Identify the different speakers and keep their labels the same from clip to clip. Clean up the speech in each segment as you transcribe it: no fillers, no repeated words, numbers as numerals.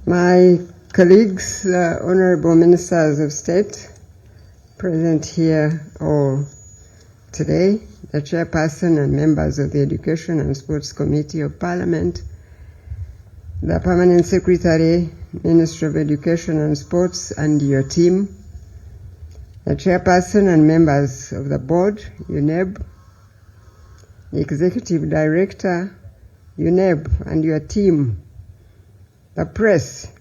Speaker 1: My colleagues, honorable ministers of state, present here all today, the chairperson and members of the Education and Sports Committee of Parliament, the Permanent Secretary, Ministry of Education and Sports, and your team, the chairperson and members of the board, UNEB, the executive director, UNEB, and your team, the press,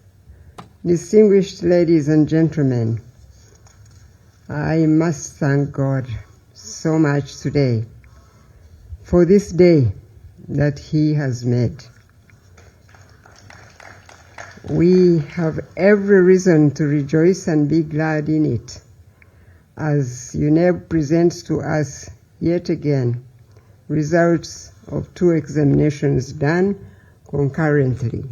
Speaker 1: distinguished ladies and gentlemen, I must thank God so much today for this day that He has made. We have every reason to rejoice and be glad in it, as UNEB presents to us yet again results of 2 examinations done concurrently.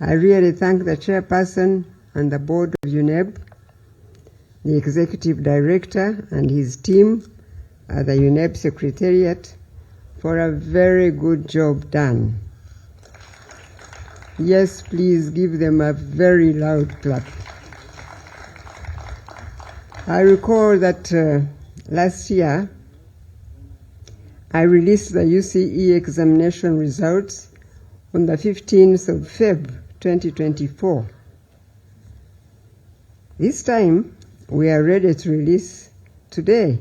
Speaker 1: I really thank the chairperson and the board of UNEB, the executive director and his team at the UNEB Secretariat for a very good job done. Yes, please give them a very loud clap. I recall that last year I released the UCE examination results on the 15th of February 2024. This time, we are ready to release today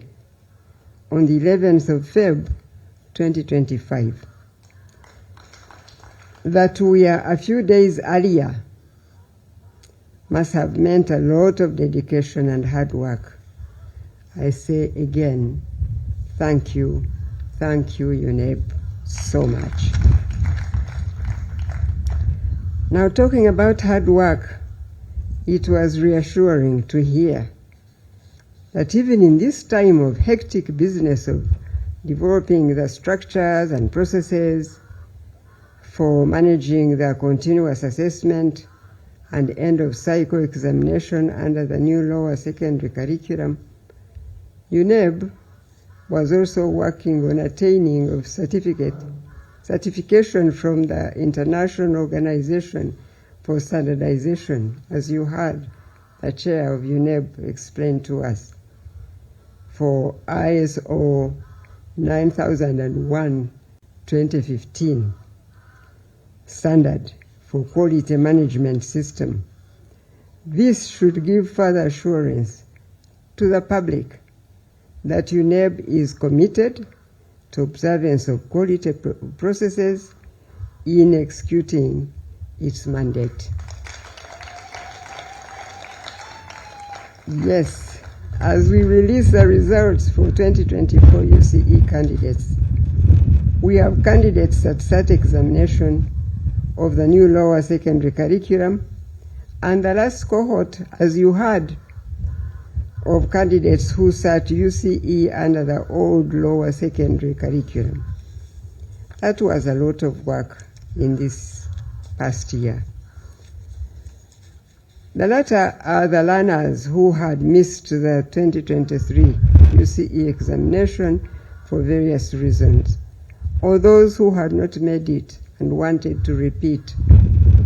Speaker 1: on the 11th of February 2025. That we are a few days earlier must have meant a lot of dedication and hard work. I say again, thank you, UNEB, so much. Now, talking about hard work, it was reassuring to hear that even in this time of hectic business of developing the structures and processes for managing the continuous assessment and end-of-cycle examination under the new lower secondary curriculum, UNEB was also working on attaining of certification from the International Organization for Standardization, as you heard the chair of UNEB explain to us, for ISO 9001-2015 standard for quality management system. This should give further assurance to the public that UNEB is committed to observance of quality processes in executing its mandate. Yes, as we release the results for 2024 UCE candidates, we have candidates that sat examination of the new lower secondary curriculum, and the last cohort, as you heard, of candidates who sat UCE under the old lower secondary curriculum. That was a lot of work in this past year. The latter are the learners who had missed the 2023 UCE examination for various reasons, or those who had not made it and wanted to repeat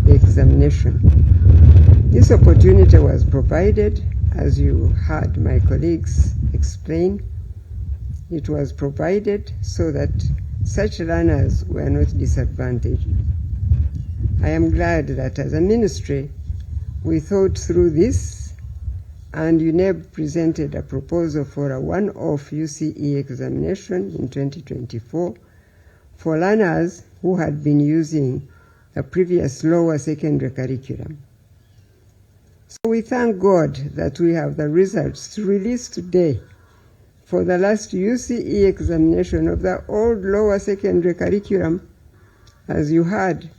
Speaker 1: the examination. This opportunity was provided, as you heard my colleagues explain. It was provided so that such learners were not disadvantaged. I am glad that as a ministry, we thought through this, and UNEB presented a proposal for a one-off UCE examination in 2024 for learners who had been using the previous lower secondary curriculum. So we thank God that we have the results to release today for the last UCE examination of the old lower secondary curriculum, as you heard.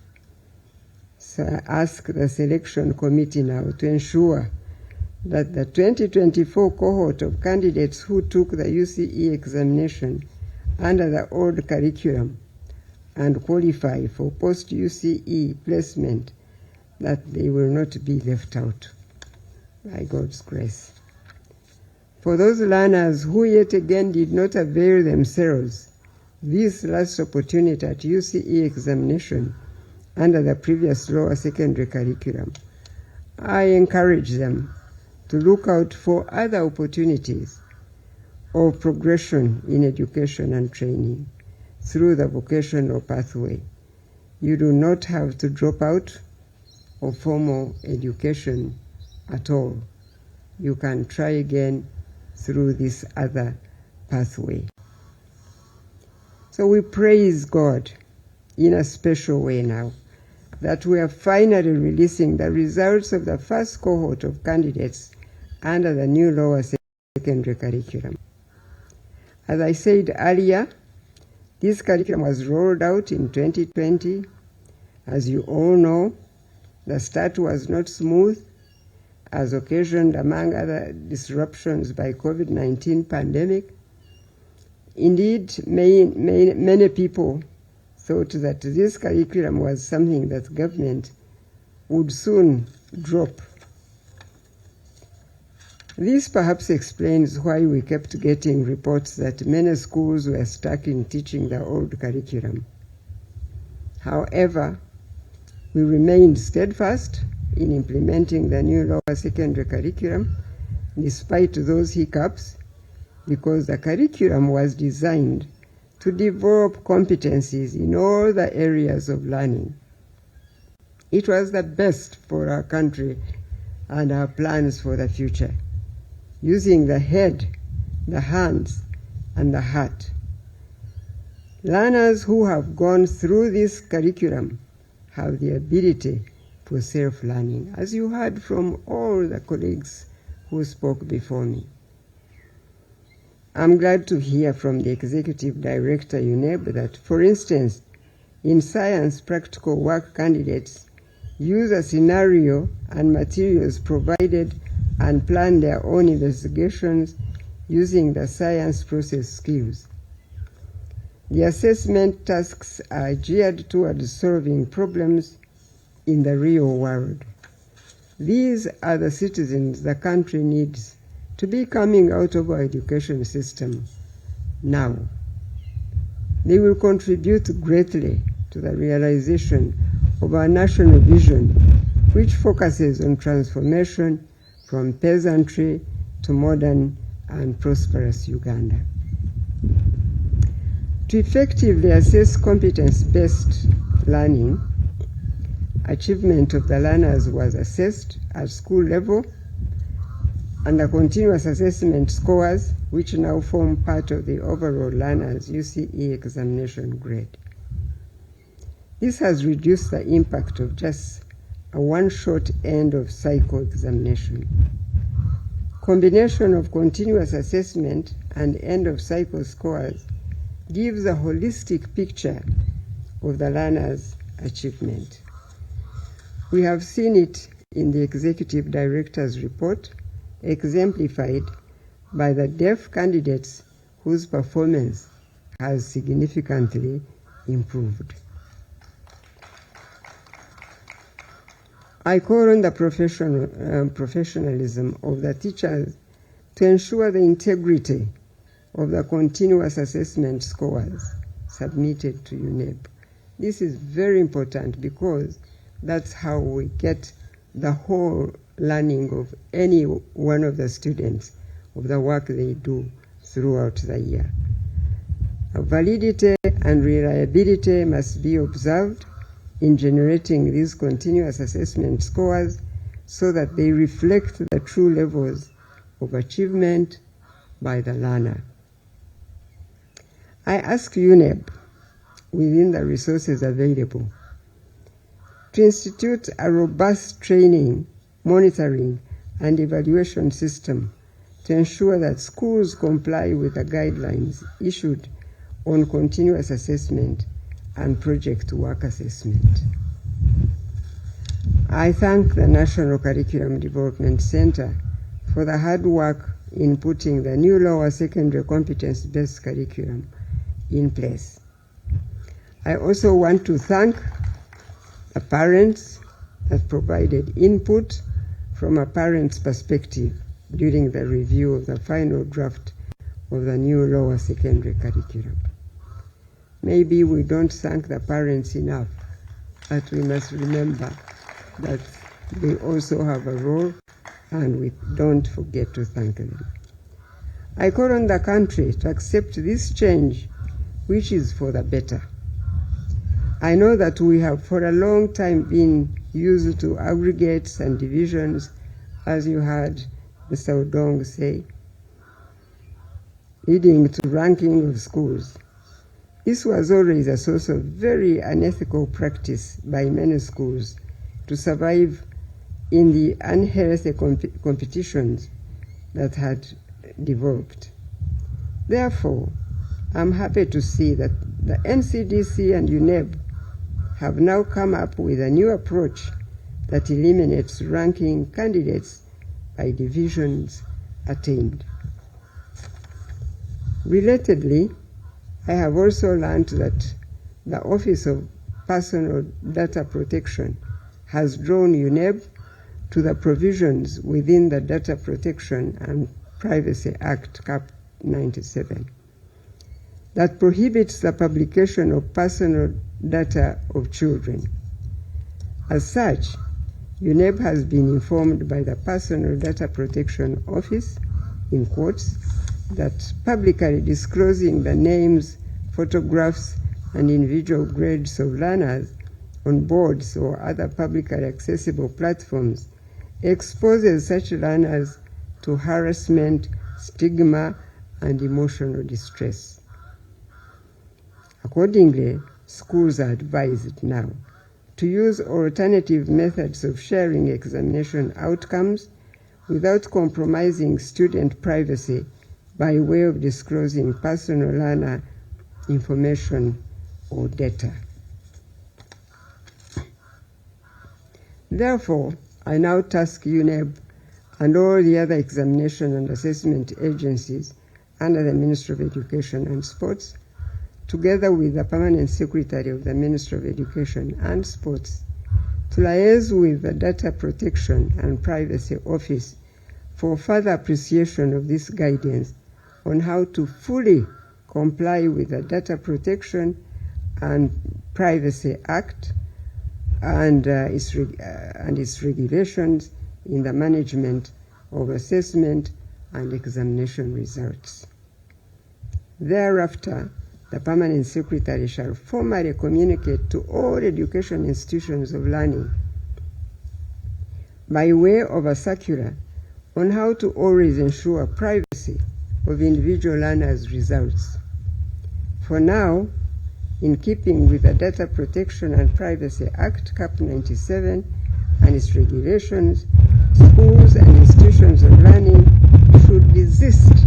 Speaker 1: So I ask the selection committee now to ensure that the 2024 cohort of candidates who took the UCE examination under the old curriculum and qualify for post-UCE placement, that they will not be left out, by God's grace. For those learners who yet again did not avail themselves this last opportunity at UCE examination under the previous lower secondary curriculum, I encourage them to look out for other opportunities of progression in education and training through the vocational pathway. You do not have to drop out of formal education at all. You can try again through this other pathway. So we praise God in a special way now that we are finally releasing the results of the first cohort of candidates under the new lower secondary curriculum. As I said earlier, this curriculum was rolled out in 2020. As you all know, the start was not smooth, as occasioned among other disruptions by COVID-19 pandemic. Indeed, many people thought that this curriculum was something that government would soon drop. This perhaps explains why we kept getting reports that many schools were stuck in teaching the old curriculum. However, we remained steadfast in implementing the new lower secondary curriculum despite those hiccups, because the curriculum was designed to develop competencies in all the areas of learning. It was the best for our country and our plans for the future, using the head, the hands, and the heart. Learners who have gone through this curriculum have the ability for self-learning, as you heard from all the colleagues who spoke before me. I'm glad to hear from the Executive Director, UNEB, that, for instance, in science practical work candidates use a scenario and materials provided and plan their own investigations using the science process skills. The assessment tasks are geared towards solving problems in the real world. These are the citizens the country needs to be coming out of our education system now. They will contribute greatly to the realization of our national vision, which focuses on transformation from peasantry to modern and prosperous Uganda. To effectively assess competence-based learning, achievement of the learners was assessed at school level, and the continuous assessment scores, which now form part of the overall learners' UCE examination grade. This has reduced the impact of just a one-shot end of cycle examination. Combination of continuous assessment and end of cycle scores gives a holistic picture of the learner's achievement. We have seen it in the Executive Director's report, exemplified by the deaf candidates whose performance has significantly improved. I call on the professionalism of the teachers to ensure the integrity of the continuous assessment scores submitted to UNEB. This is very important because that's how we get the whole learning of any one of the students of the work they do throughout the year. Validity and reliability must be observed in generating these continuous assessment scores so that they reflect the true levels of achievement by the learner. I ask UNEB, within the resources available, to institute a robust training, monitoring, and evaluation system to ensure that schools comply with the guidelines issued on continuous assessment and project work assessment. I thank the National Curriculum Development Center for the hard work in putting the new lower secondary competence-based curriculum in place. I also want to thank the parents that provided input from a parent's perspective during the review of the final draft of the new lower secondary curriculum. Maybe we don't thank the parents enough but we must remember that they also have a role, and we don't forget to thank them. I call on the country to accept this change, which is for the better. I know that we have for a long time been used to aggregates and divisions, as you heard Mr. Odong say, leading to ranking of schools. This was always a source of very unethical practice by many schools to survive in the unhealthy competitions that had developed. Therefore, I'm happy to see that the NCDC and UNEB have now come up with a new approach that eliminates ranking candidates by divisions attained. Relatedly, I have also learned that the Office of Personal Data Protection has drawn UNEB to the provisions within the Data Protection and Privacy Act, Cap 97, that prohibits the publication of personal data of children. As such, UNEB has been informed by the Personal Data Protection Office, in quotes, that publicly disclosing the names, photographs, and individual grades of learners on boards or other publicly accessible platforms exposes such learners to harassment, stigma, and emotional distress. Accordingly, schools are advised now to use alternative methods of sharing examination outcomes without compromising student privacy by way of disclosing personal learner information or data. Therefore, I now task UNEB and all the other examination and assessment agencies under the Ministry of Education and Sports, together with the Permanent Secretary of the Ministry of Education and Sports, to liaise with the Data Protection and Privacy Office for further appreciation of this guidance on how to fully comply with the Data Protection and Privacy Act and its regulations in the management of assessment and examination results. Thereafter, the Permanent Secretary shall formally communicate to all education institutions of learning by way of a circular on how to always ensure privacy of individual learners' results. For now, in keeping with the Data Protection and Privacy Act, Cap 97, and its regulations, schools and institutions of learning should desist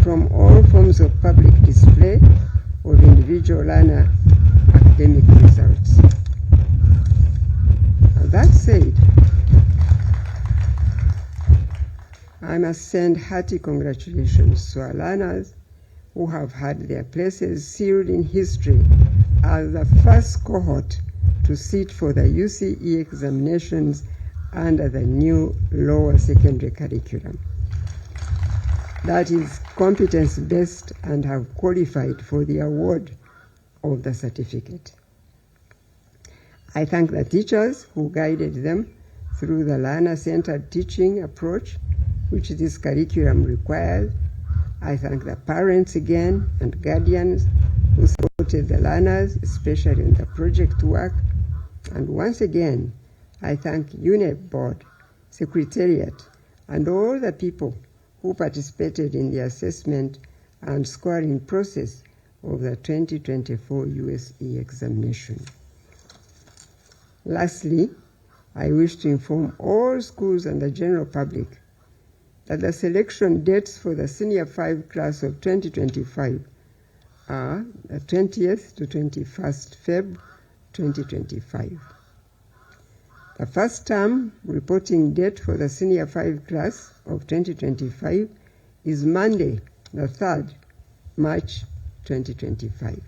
Speaker 1: from all forms of public display of individual learner academic results. That said, I must send hearty congratulations to our learners who have had their places sealed in history as the first cohort to sit for the UCE examinations under the new lower secondary curriculum. That is competence-based and have qualified for the award of the certificate. I thank the teachers who guided them through the learner-centered teaching approach which this curriculum requires. I thank the parents again and guardians who supported the learners, especially in the project work. And once again, I thank UNEB Board, Secretariat, and all the people who participated in the assessment and scoring process of the 2024 USE examination. Lastly, I wish to inform all schools and the general public that the selection dates for the Senior 5 class of 2025 are the 20th to 21st Feb 2025. The first term reporting date for the Senior 5 class of 2025 is Monday, the 3rd March 2025.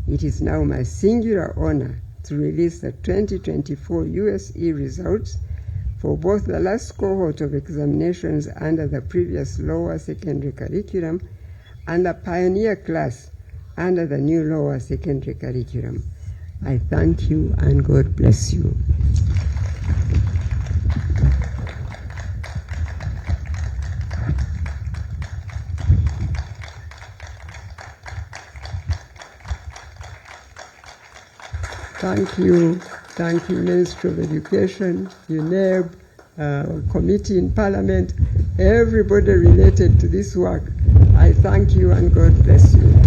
Speaker 1: It is now my singular honor to release the 2024 USE results for both the last cohort of examinations under the previous lower secondary curriculum and the pioneer class under the new lower secondary curriculum. I thank you and God bless you. Thank you, Ministry of Education, UNEB, committee in Parliament, everybody related to this work. I thank you and God bless you.